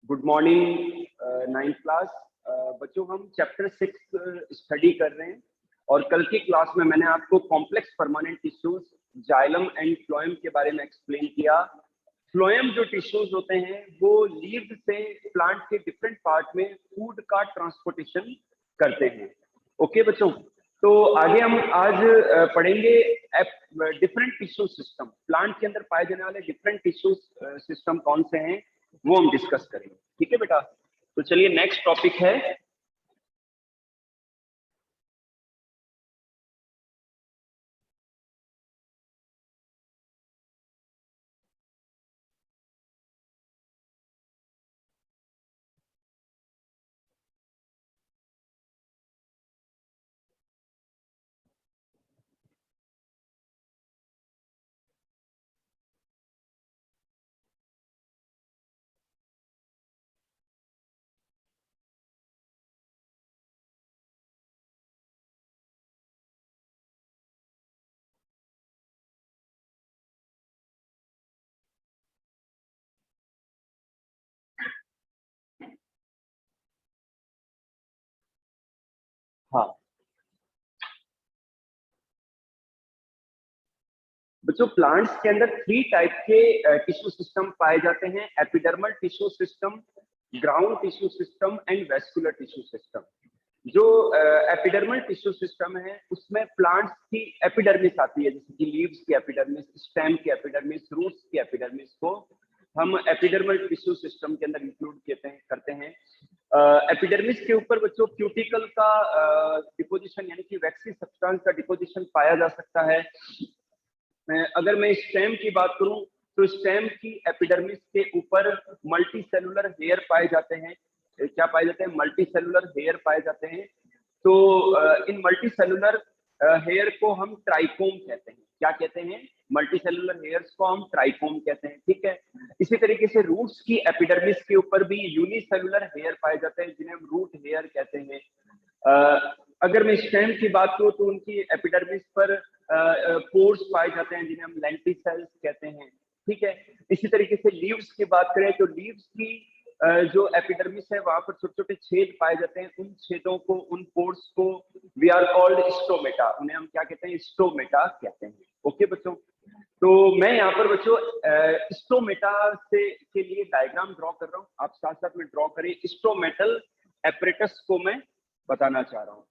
Good morning ninth class. बच्चों, हम chapter 6 study कर रहे हैं और कल की क्लास में मैंने आपको complex permanent tissues xylem and phloem के बारे में एक्सप्लेन किया। फ्लोएम जो टिश्यूज होते हैं वो लीव्स से प्लांट के डिफरेंट पार्ट में फूड का ट्रांसपोर्टेशन करते हैं। ओके बच्चों, तो आगे हम आज पढ़ेंगे डिफरेंट टिश्यू सिस्टम। प्लांट के अंदर पाए जाने वाले डिफरेंट टिश्यू सिस्टम कौन से हैं वो हम डिस्कस करेंगे। ठीक है बेटा, तो चलिए नेक्स्ट टॉपिक है। हाँ बच्चों, प्लांट्स के अंदर 3 टाइप के टिश्यू सिस्टम पाए जाते हैं: epidermal tissue system, ground tissue system and vascular tissue system. जो एपिडर्मल टिश्यू सिस्टम है उसमें प्लांट्स की एपिडर्मिस आती है, जैसे कि लीव्स की एपिडर्मिस, स्टेम की एपिडर्मिस, रूट्स की एपिडर्मिस को हम एपिडर्मल टिश्यू सिस्टम के अंदर इंक्लूड करते हैं। एपिडर्मिस के ऊपर बच्चों क्यूटिकल का डिपोजिशन यानी कि वैक्सी सब्सटेंस का डिपोजिशन पाया जा सकता है। अगर मैं स्टेम की बात करूं तो स्टेम की एपिडर्मिस के ऊपर मल्टी सेलुलर हेयर पाए जाते हैं। क्या पाए जाते हैं? मल्टी सेलुलर हेयर पाए जाते हैं। तो इन मल्टी सेलुलर हेयर को हम ट्राइकोम कहते हैं। क्या कहते हैं? मल्टी सेलुलर हेयर्स को हम ट्राइकोम कहते हैं। ठीक है। इसी तरीके से रूट्स की एपिडर्मिस के ऊपर भी यूनिसेलुलर हेयर पाए जाते हैं जिन्हें हम रूट हेयर कहते हैं। अगर मैं स्टेम की बात करूं तो उनकी एपिडर्मिस पर पोर्स पाए जाते हैं जिन्हें हम लेंटिसेल्स कहते हैं। ठीक है। इसी तरीके से लीव्स की बात करें तो लीव्स की जो एपिडर्मिस है वहां पर छोटे छोटे छेद पाए जाते हैं। उन छेदों को, उन पोर्स को वी आर कॉल्ड स्टोमेटा। उन्हें हम क्या कहते हैं? स्टोमेटा कहते हैं। ओके बच्चों, तो मैं यहाँ पर बच्चों स्टोमेटा से के लिए डायग्राम ड्रॉ कर रहा हूँ। आप साथ साथ में ड्रॉ करें। स्टोमेटल एपरेटस को मैं बताना चाह रहा हूँ।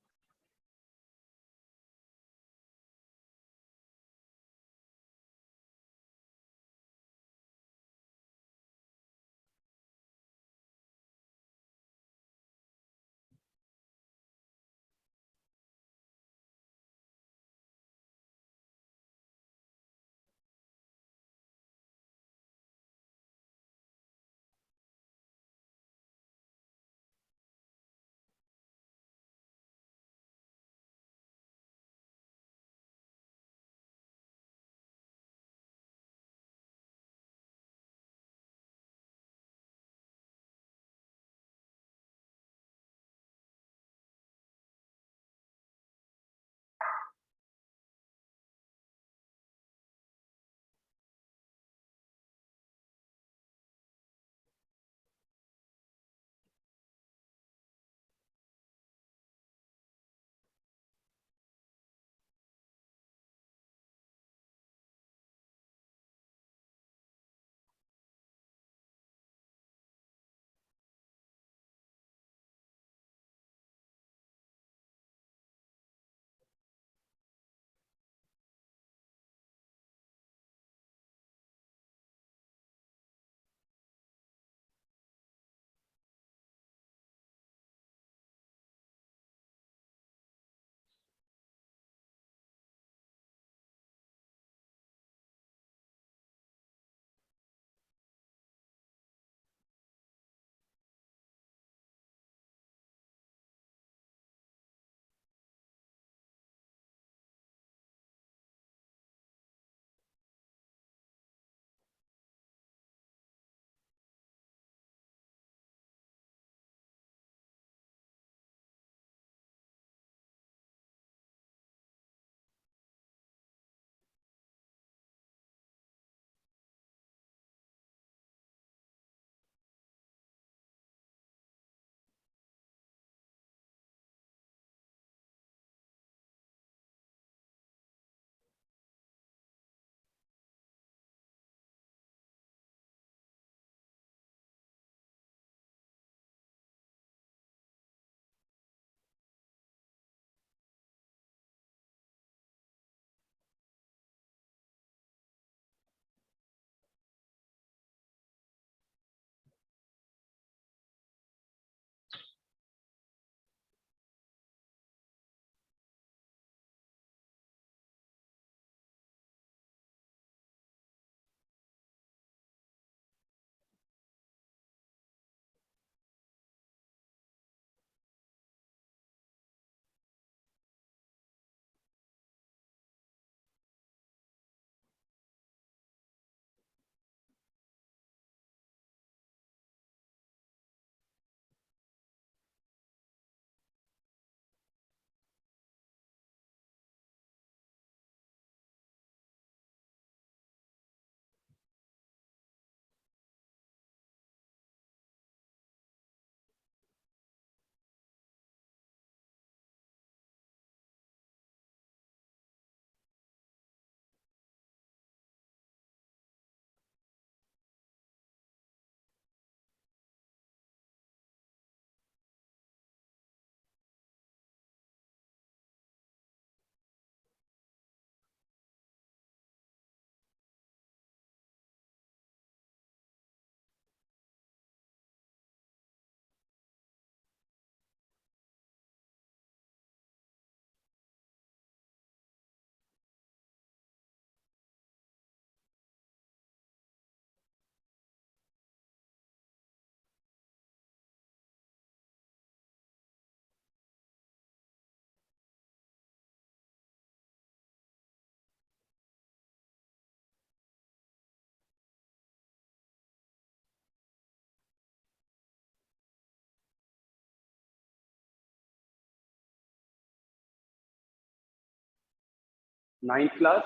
9th class.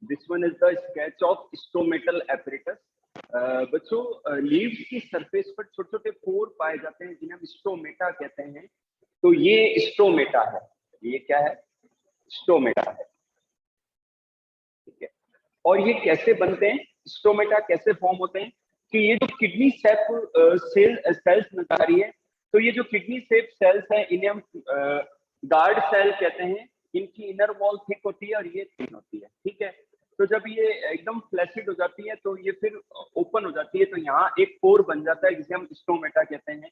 This one is the sketch of stomatal apparatus. बच्चों लीव्स की सरफेस पर छोटे छोटे पोर पाए जाते हैं जिन्हें हम स्टोमेटा कहते हैं. तो ये स्टोमेटा है. ये क्या है? स्टोमेटा है. ठीक है. और ये कैसे बनते हैं? स्टोमेटा कैसे फॉर्म होते हैं? कि ये जो किडनी सेल्स नजर आ रही है, तो ये जो किडनी शेप सेल्स हैं इन्हें हम गार्ड सेल कहते हैं. इनकी इनर वॉल थिक होती है और ये थिन होती है. ठीक है. तो जब ये एकदम फ्लैसिड हो जाती है तो ये फिर ओपन हो जाती है, तो यहाँ एक पोर बन जाता है जिसे हम स्टोमेटा कहते हैं.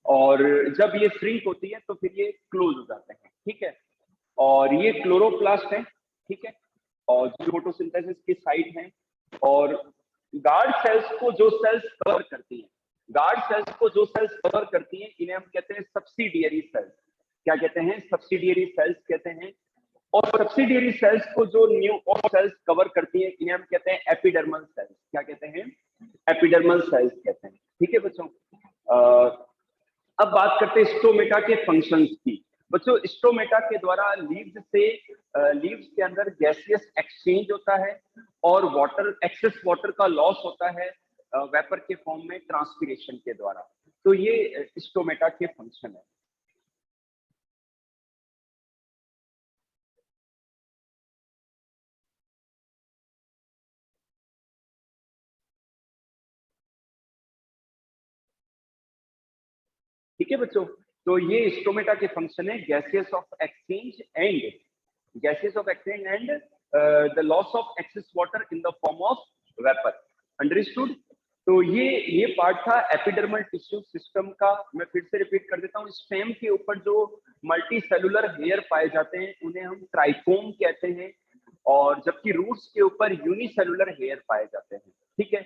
और जब ये श्रिंक होती है तो फिर ये क्लोज हो जाते हैं. ठीक है. और ये क्लोरोप्लास्ट है. ठीक है. और जो फोटोसिंथेसिस की साइट है. और गार्ड सेल्स को जो सेल्स कवर करती हैं, इन्हें हम कहते हैं सब्सिडियरी सेल्स. क्या कहते हैं? सब्सिडियरी सेल्स कहते हैं. और सब्सिडियरी सेल्स को जो न्यू और सेल्स कवर करती हैं इन्हें हम कहते हैं एपिडर्मल सेल्स. क्या कहते हैं? एपिडर्मल सेल्स कहते हैं. ठीक है बच्चों. अब बात करते हैं स्टोमेटा के फंक्शंस की. बच्चों स्टोमेटा के द्वारा लीव्स के अंदर गैसियस एक्सचेंज होता है और एक्सेस वाटर का लॉस होता है वेपर के फॉर्म में ट्रांसपिरेशन के द्वारा. तो ये स्टोमेटा के फंक्शन है. ठीक है बच्चों. तो ये स्टोमेटा के फंक्शन है gaseous of exchange and the loss of excess water in the form of vapour. Understood. तो ये पार्ट था एपिडर्मल टिश्यू सिस्टम का. मैं फिर से रिपीट कर देता हूँ. स्टेम के ऊपर जो मल्टी सेलुलर हेयर पाए जाते हैं उन्हें हम ट्राइकोम कहते हैं, और जबकि रूट्स के ऊपर यूनिसेलुलर हेयर पाए जाते हैं. ठीक है.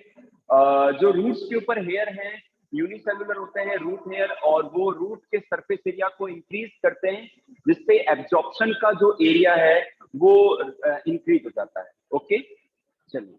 जो रूट्स के ऊपर हेयर हैं यूनिसेलुलर होते हैं रूट हेयर, और वो रूट के सरफेस एरिया को इंक्रीज करते हैं जिससे एब्जॉर्प्शन का जो एरिया है वो इंक्रीज हो जाता है. ओके. चलिए.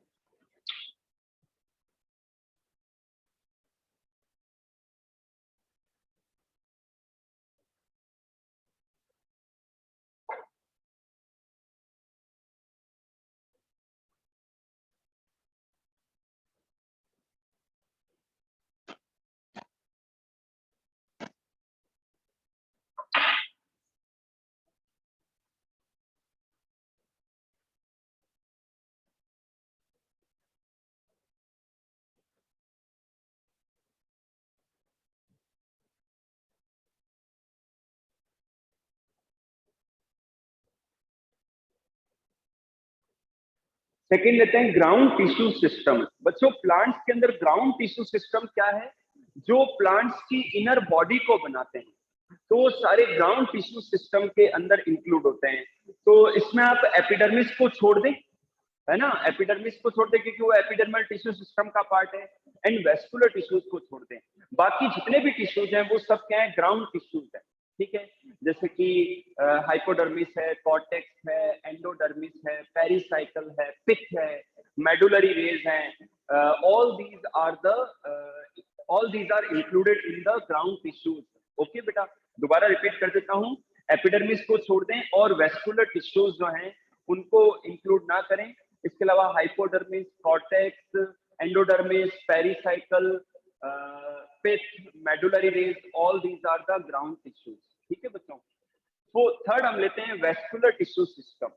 सेकेंड लेते हैं ग्राउंड टिश्यू सिस्टम. बच्चों प्लांट्स के अंदर ग्राउंड टिश्यू सिस्टम क्या है? जो प्लांट्स की इनर बॉडी को बनाते हैं, तो सारे ग्राउंड टिश्यू सिस्टम के अंदर इंक्लूड होते हैं. तो इसमें आप एपिडर्मिस को छोड़ दें, है ना. एपिडर्मिस को छोड़ दें क्योंकि वो एपिडर्मल टिश्यू सिस्टम का पार्ट है. एंड वेस्कुलर टिश्यूज को छोड़ दें. बाकी जितने भी टिश्यूज हैं वो सब क्या है? ग्राउंड टिश्यूज है. ठीक है. जैसे कि हाइपोडर्मिस है, कॉर्टेक्स है, एंडोडर्मिस है, पेरिसाइकल है, पिथ है, मेडुलरी रेज है. All these are included in the ground tissues. Okay बेटा. दोबारा रिपीट कर देता हूँ. एपिडर्मिस को छोड़ दें और वेस्कुलर टिश्यूज जो हैं उनको इंक्लूड ना करें. इसके अलावा hypodermis, cortex, endodermis, pericycle, pith, medullary rays, all these are the ground tissues. ठीक है बच्चों. तो थर्ड हम लेते हैं vascular tissue system.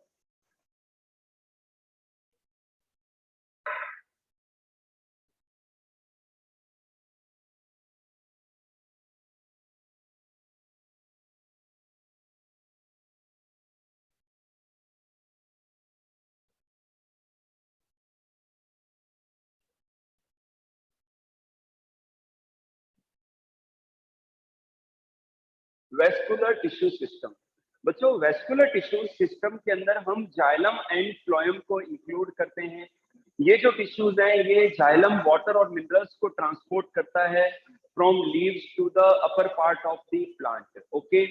Vascular tissue system. बच्चों वेस्कुलर टिश्यू सिस्टम के अंदर हम जाइलम एंड फ्लोएम को इंक्लूड करते हैं. ये जो टिश्यूज हैं ये जाइलम वाटर और मिनरल्स को ट्रांसपोर्ट करता है from leaves to the upper part of the plant. Okay.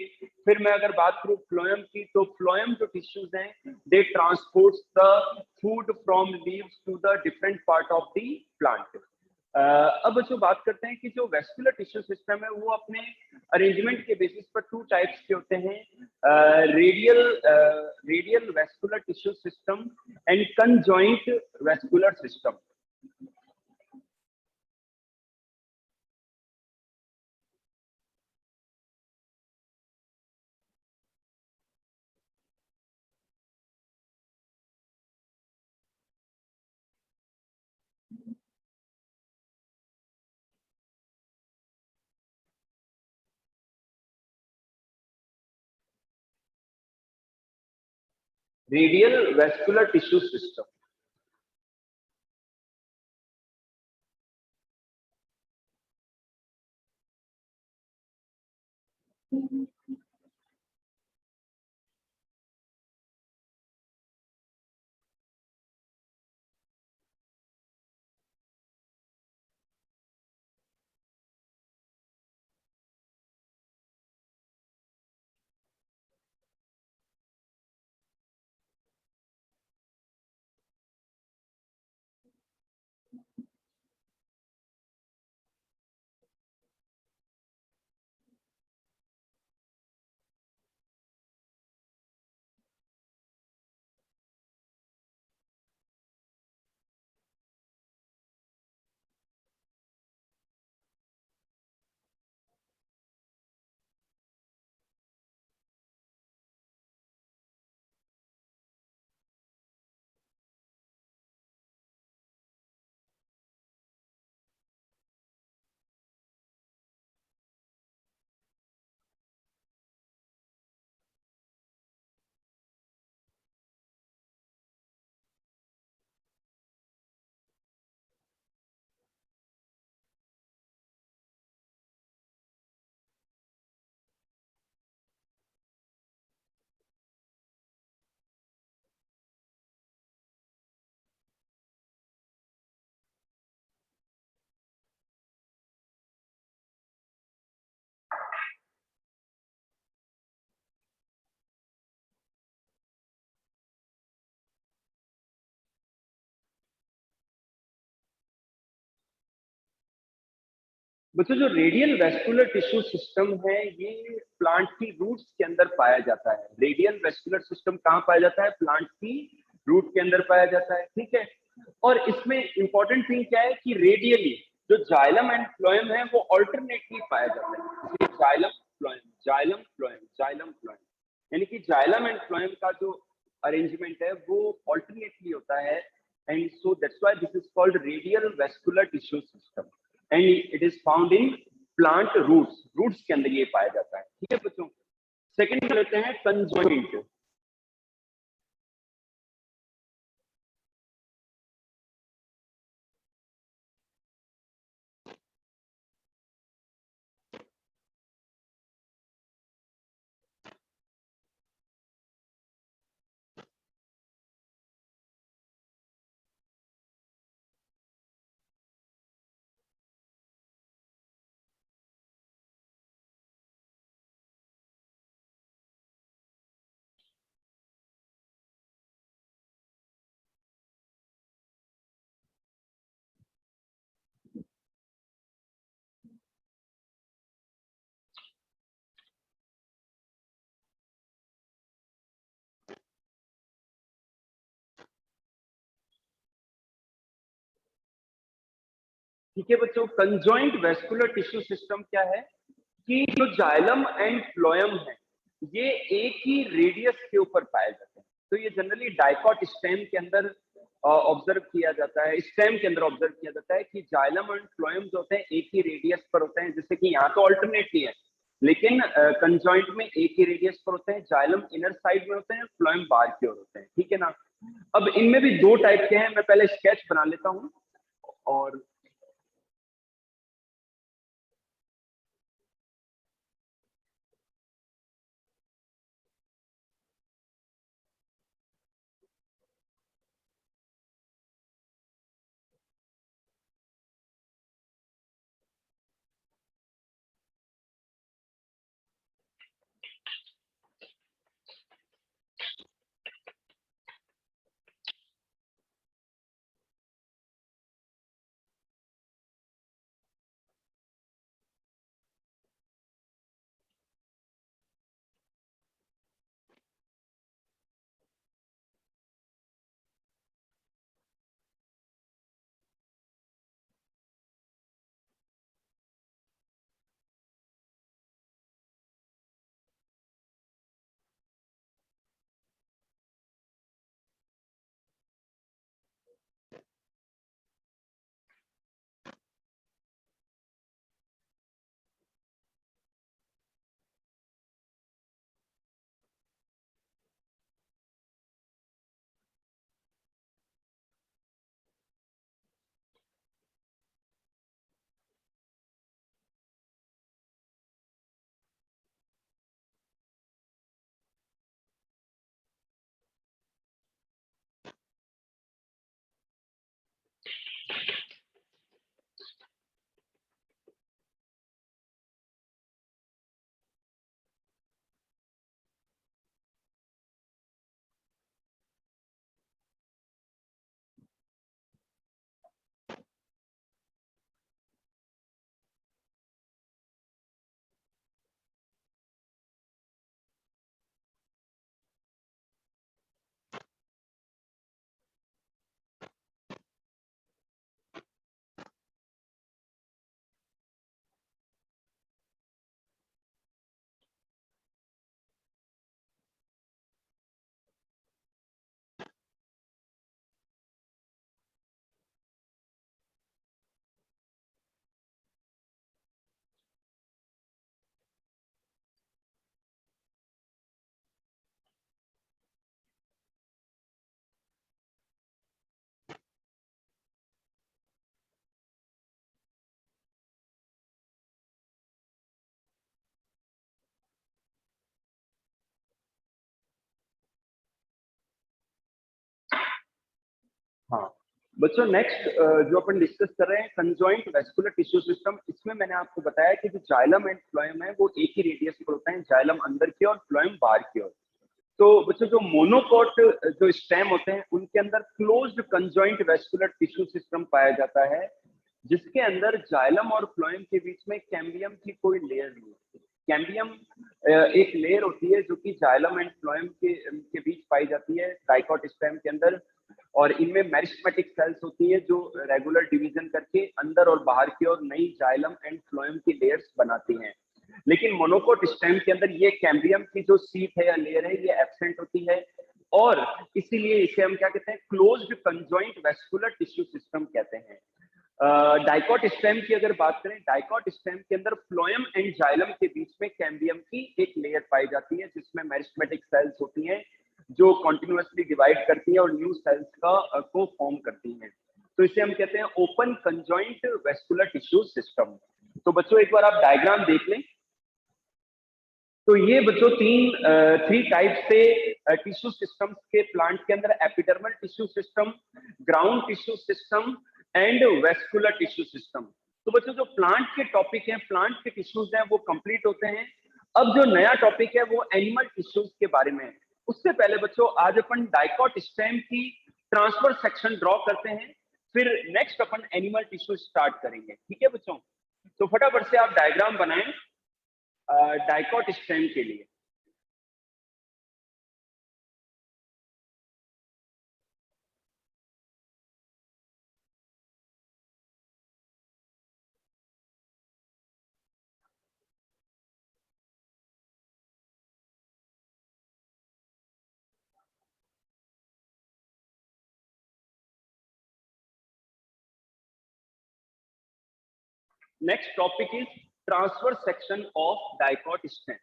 फिर मैं अगर बात करूं फ्लोएम की, तो फ्लोएम जो टिश्यूज हैं they transport the food from leaves to the different part of the plant. अब जो बात करते हैं कि जो वेस्कुलर टिश्यू सिस्टम है वो अपने अरेंजमेंट के बेसिस पर टू टाइप्स के होते हैं. radial vascular tissue system and conjoint vascular system. Radial vascular tissue system. बच्चों जो रेडियल वेस्कुलर टिश्यू सिस्टम है ये प्लांट की रूट्स के अंदर पाया जाता है। रेडियल वेस्कुलर सिस्टम कहाँ पाया जाता है? प्लांट की रूट के अंदर पाया जाता है, ठीक है। और इसमें इंपॉर्टेंट थिंग क्या है कि रेडियली जो जाइलम एंड फ्लोएम है वो ऑल्टरनेटली पाया जाता है। Xylem phloem, xylem phloem, xylem phloem, यानी कि जाइलम एंड फ्लोएम का जो अरेंजमेंट है वो ऑल्टरनेटली होता है। And so that's why this is called radial vascular tissue system and it is found in plant roots. Roots के अंदर ये पाया जाता है, ठीक है बच्चों। सेकंड लेते हैं कंजॉइंट। ठीक है बच्चों, कंजॉइंट वेस्कुलर टिश्यू सिस्टम क्या है कि जो जाइलम एंड फ्लोएम है ये एक ही रेडियस के ऊपर पाए जाते हैं। तो ये जनरली डाइकॉट स्टेम के अंदर ऑब्जर्व किया जाता है, स्टेम के अंदर ऑब्जर्व किया जाता है कि जाइलम एंड फ्लोएम जो होते हैं एक ही रेडियस पर होते हैं। जैसे कि यहाँ तो ऑल्टरनेटली है लेकिन कंजॉइंट में एक ही रेडियस पर होते हैं। जाइलम इनर साइड में होते हैं, फ्लोएम बाहर की ओर होते हैं, ठीक है ना। अब इनमें भी दो टाइप के हैं, मैं पहले स्केच बना लेता हूँ। और हाँ बच्चों, नेक्स्ट जो अपन डिस्कस कर रहे हैं कंजॉइंट वेस्कुलर टिश्यू सिस्टम। इसमें मैंने आपको बताया कि जो जाइलम एंड फ्लोएम है वो एक ही रेडियस पर होता है, जाइलम अंदर की और फ्लोएम बाहर की ओर। तो बच्चों जो मोनोकॉट जो स्टेम होते हैं उनके अंदर closed conjoint vascular tissue system पाया जाता है, जिसके अंदर जाइलम और फ्लोएम के बीच में कैम्बियम की कोई लेयर नहीं होती। कैम्बियम एक लेयर होती है जो कि जाइलम एंड फ्लोएम के बीच पाई जाती है डाइकॉट स्टेम के अंदर, और इनमें मेरिस्टेमेटिक सेल्स होती है जो रेगुलर डिवीजन करके अंदर और बाहर की ओर नई जाइलम एंड फ्लोएम की लेयर्स बनाती हैं। लेकिन मोनोकोट स्टेम के अंदर ये कैम्बियम की जो सीट है या लेयर है ये एब्सेंट होती है, और इसीलिए इसे हम क्या कहते हैं, closed conjoint vascular tissue system कहते हैं। डाइकॉट स्टेम की अगर बात करें, डाइकॉट स्टेम के अंदर फ्लोएम एंड जाइलम के बीच में कैम्बियम की एक लेयर पाई जाती है जिसमें मेरिस्टेमेटिक सेल्स होती हैं जो कॉन्टिन्यूसली डिवाइड करती है और न्यू सेल्स का को फॉर्म करती हैं। तो इसे हम कहते हैं open conjoint vascular tissue system. तो बच्चों एक बार आप डायग्राम देख लें। तो ये बच्चों थ्री टाइप से टिश्यू सिस्टम्स के प्लांट के अंदर, epidermal tissue system, ground tissue system and vascular tissue system. तो बच्चों जो प्लांट के टॉपिक हैं, प्लांट के टिश्यूज हैं वो कंप्लीट होते हैं। अब जो नया टॉपिक है वो एनिमल टिश्यूज के बारे में है। उससे पहले बच्चों आज अपन डाइकॉट स्टेम की ट्रांसफर सेक्शन ड्रॉ करते हैं, फिर नेक्स्ट अपन एनिमल टिश्यू स्टार्ट करेंगे। ठीक है बच्चों, तो फटाफट से आप डायग्राम बनाएं डाइकॉट स्टेम के लिए। Next topic is transverse section of dicot stem.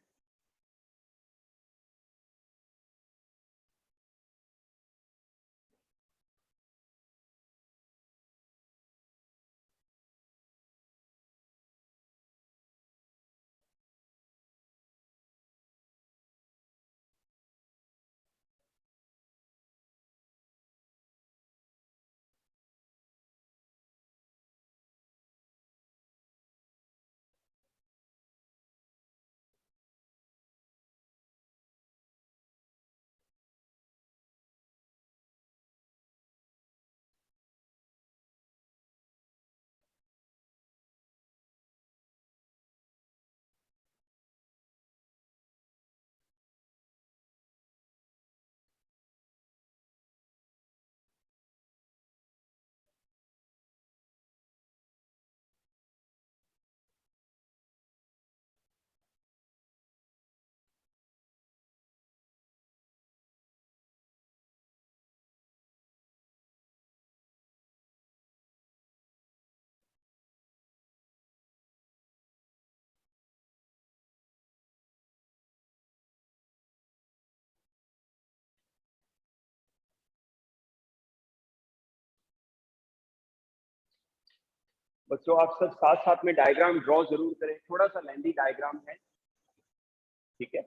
बच्चों आप सब साथ साथ में डायग्राम ड्रॉ जरूर करें, थोड़ा सा लेंदी डायग्राम है। ठीक है,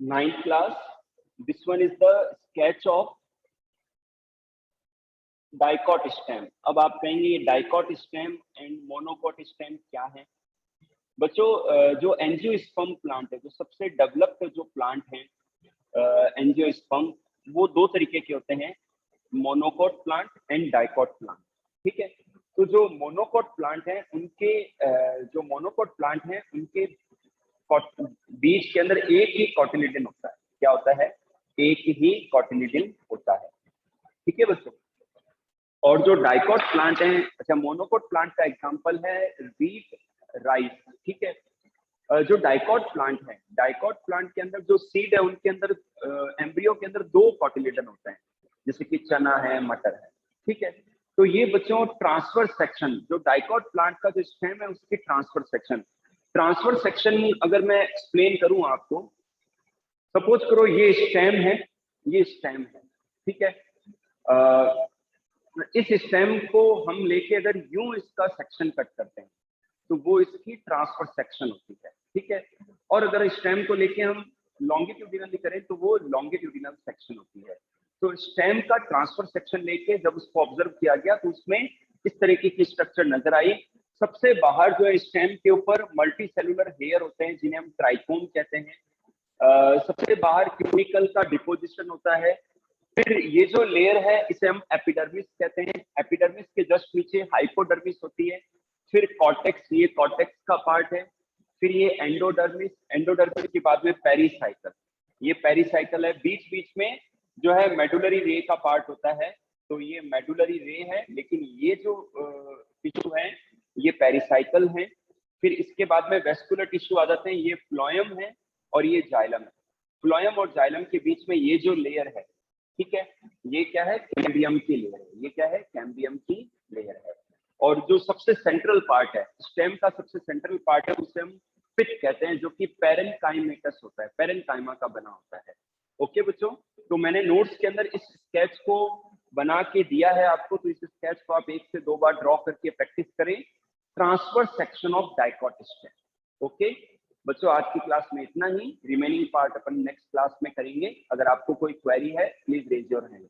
9th class. This one is the sketch of dicot stem. अब आप कहेंगे ये dicot stem and monocot stem क्या है? बच्चों जो एंजियोस्पर्म प्लांट है, जो सबसे डेवलप्ड जो प्लांट है एंजियोस्पर्म, वो दो तरीके के होते हैं, monocot plant and dicot plant. ठीक है, तो जो मोनोकॉट प्लांट है उनके बीज के अंदर एक ही कॉटिलिडन होता है. क्या होता है? एक ही कॉटिलिडन होता है. ठीक है बच्चों. और जो डाइकॉट प्लांट है, अच्छा मोनोकॉट प्लांट का एग्जांपल है वीट, राइस. ठीक है, जो डाइकॉट प्लांट है, डाइकॉट प्लांट के अंदर जो सीड है उनके अंदर एम्ब्रियो के अंदर दो कॉटिलिडन होते हैं, जैसे कि चना है, मटर है. ठीक है, तो ये बच्चों ट्रांसफर सेक्शन, जो डाइकॉट प्लांट का जो स्टेम है उसकी ट्रांसफर सेक्शन अगर मैं एक्सप्लेन करूं आपको, सपोज करो ये स्टेम है, ठीक है. इस स्टेम को हम लेके अगर यूं इसका सेक्शन कट करते हैं तो वो इसकी ट्रांसफर सेक्शन होती है. ठीक है, और अगर स्टेम को लेके हम लॉन्गिट्यूडिनली करें तो वो लॉन्गिट्यूडिनल सेक्शन होती है. तो स्टेम का ट्रांसफर सेक्शन लेके जब उसको ऑब्जर्व किया गया तो उसमें इस तरीके की स्ट्रक्चर नजर आई. सबसे बाहर जो है स्टेम के ऊपर मल्टी सेलुलर हेयर होते हैं जिन्हें हम ट्राइकोम कहते हैं. सबसे बाहर क्यूटिकल का डिपोजिशन होता है. फिर ये जो लेयर है इसे हम एपिडर्मिस कहते हैं. एपिडर्मिस के जस्ट नीचे हाइपोडर्मिस होती है. फिर कॉर्टेक्स, ये कॉर्टेक्स का पार्ट है. फिर ये एंडोडर्मिस के बाद में पेरिसाइकल, ये पेरिसाइकल है. बीच बीच में जो है मेडुलरी रे का पार्ट होता है, तो ये मेडुलरी रे है, लेकिन ये जो टिश्यू है ये पेरिसाइकल है. फिर इसके बाद में वेस्कुलर टिश्यू आ जाते हैं, ये फ्लोएम है और ये जाइलम है. फ्लोएम और जाइलम के बीच में ये जो लेयर है, ठीक है, ये क्या है? कैम्बियम की लेयर है. ये क्या है? कैम्बियम की लेयर है. और जो सबसे सेंट्रल पार्ट है, स्टेम का सबसे सेंट्रल पार्ट है, उसे हम पिट कहते हैं, जो कि पेरेनकाइमेटस होता है, पेरेनकाइमा का बना होता है. ओके बच्चों, तो मैंने नोट्स के अंदर इस स्केच को बना के दिया है आपको, तो इस स्केच को आप 1 से 2 बार ड्रॉ करके प्रैक्टिस करें. Transfer section of dicot stem. Okay बच्चों, आज की क्लास में इतना ही. रिमेनिंग पार्ट अपन नेक्स्ट क्लास में करेंगे. अगर आपको कोई क्वेरी है प्लीज रेज योर हैंड.